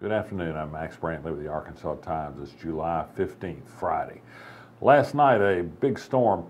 Good afternoon. I'm Max Brantley with the Arkansas Times. It's July 15th, Friday. Last night, a big storm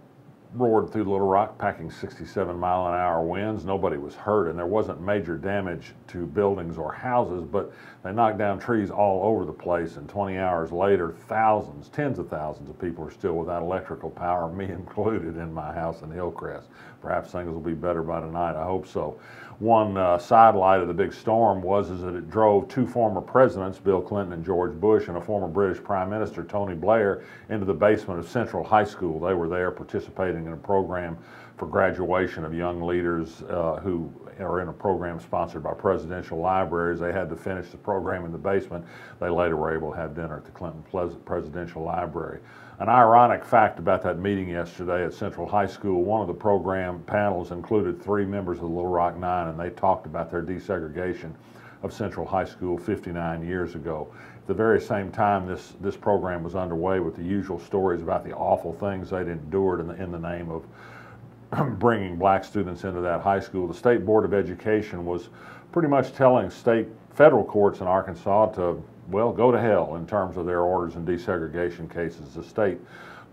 roared through Little Rock, packing 67-mile-an-hour winds. Nobody was hurt, and there wasn't major damage to buildings or houses, but they knocked down trees all over the place, and 20 hours later, thousands, tens of thousands of people are still without electrical power, me included, in my house in Hillcrest. Perhaps things will be better by tonight. I hope so. One sidelight of the big storm was that it drove two former presidents, Bill Clinton and George Bush, and a former British Prime Minister, Tony Blair, into the basement of Central High School. They were there participating in a program for graduation of young leaders who are in a program sponsored by presidential libraries. They had to finish the program in the basement. They later were able to have dinner at the Clinton Presidential Library. An ironic fact about that meeting yesterday at Central High School, one of the program panels included 3 members of the Little Rock Nine, and they talked about their desegregation of Central High School 59 years ago. At the very same time this program was underway, with the usual stories about the awful things they'd endured in the name of bringing black students into that high school, the State Board of Education was pretty much telling federal courts in Arkansas to, well, go to hell in terms of their orders in desegregation cases. The state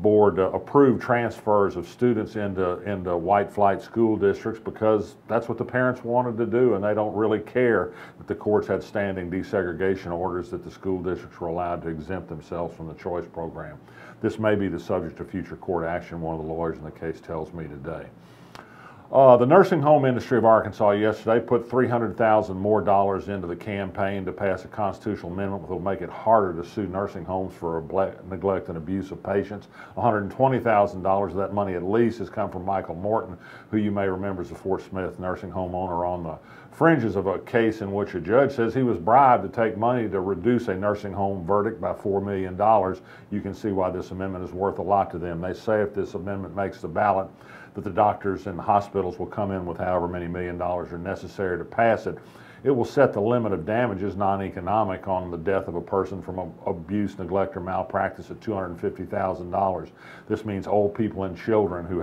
board approved transfers of students into white flight school districts because that's what the parents wanted to do, and they don't really care that the courts had standing desegregation orders that the school districts were allowed to exempt themselves from the choice program. This may be the subject of future court action, one of the lawyers in the case tells me today. The nursing home industry of Arkansas yesterday put $300,000 more into the campaign to pass a constitutional amendment that will make it harder to sue nursing homes for neglect and abuse of patients. $120,000 of that money at least has come from Michael Morton, who you may remember is the Fort Smith nursing home owner, on the fringes of a case in which a judge says he was bribed to take money to reduce a nursing home verdict by $4 million. You can see why this amendment is worth a lot to them. They say if this amendment makes the ballot, that the doctors and the hospitals will come in with however many $1 million are necessary to pass it. It will set the limit of damages, non-economic, on the death of a person from abuse, neglect, or malpractice at $250,000. This means old people and children who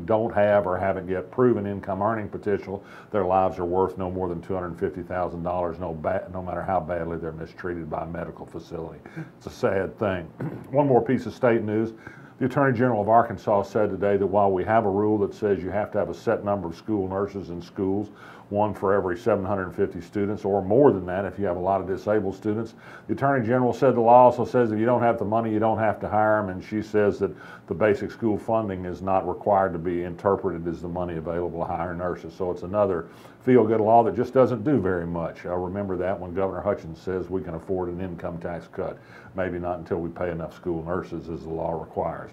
don't have or haven't yet proven income earning potential. Their lives are worth no more than $250,000, no matter how badly they're mistreated by a medical facility. It's a sad thing. One more piece of state news. The Attorney General of Arkansas said today that while we have a rule that says you have to have a set number of school nurses in schools, one for every 750 students, or more than that if you have a lot of disabled students, the Attorney General said the law also says if you don't have the money, you don't have to hire them, and she says that the basic school funding is not required to be interpreted as the money available to hire nurses. So it's another feel-good law that just doesn't do very much. I'll remember that when Governor Hutchins says we can afford an income tax cut. Maybe not until we pay enough school nurses as the law requires.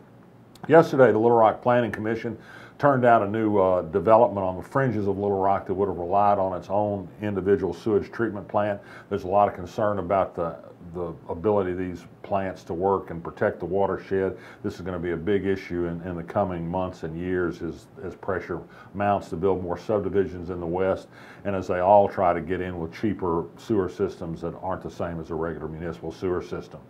Yesterday, the Little Rock Planning Commission turned down a new development on the fringes of Little Rock that would have relied on its own individual sewage treatment plant. There's a lot of concern about the ability of these plants to work and protect the watershed. This is going to be a big issue in the coming months and years as pressure mounts to build more subdivisions in the west, and as they all try to get in with cheaper sewer systems that aren't the same as a regular municipal sewer system.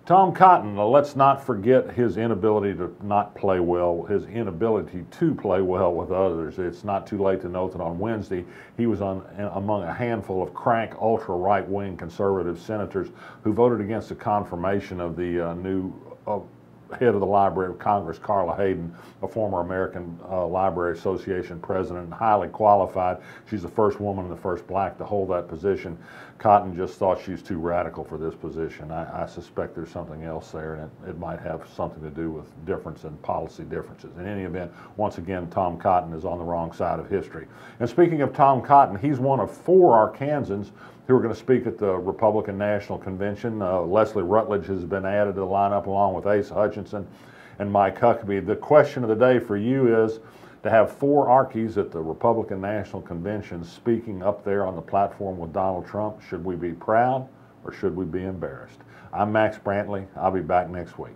Tom Cotton, let's not forget his inability to play well with others. It's not too late to note that on Wednesday he was among a handful of crank, ultra-right-wing conservative senators who voted against the confirmation of the new head of the Library of Congress, Carla Hayden, a former American Library Association president and highly qualified. She's the first woman and the first black to hold that position. Cotton just thought she's too radical for this position. I suspect there's something else there, and it might have something to do with difference in policy differences. In any event, once again, Tom Cotton is on the wrong side of history. And speaking of Tom Cotton, he's one of 4 Arkansans who are going to speak at the Republican National Convention. Leslie Rutledge has been added to the lineup along with Asa Hutchinson and Mike Huckabee. The question of the day for you is to have 4 Arkies at the Republican National Convention speaking up there on the platform with Donald Trump. Should we be proud or should we be embarrassed? I'm Max Brantley. I'll be back next week.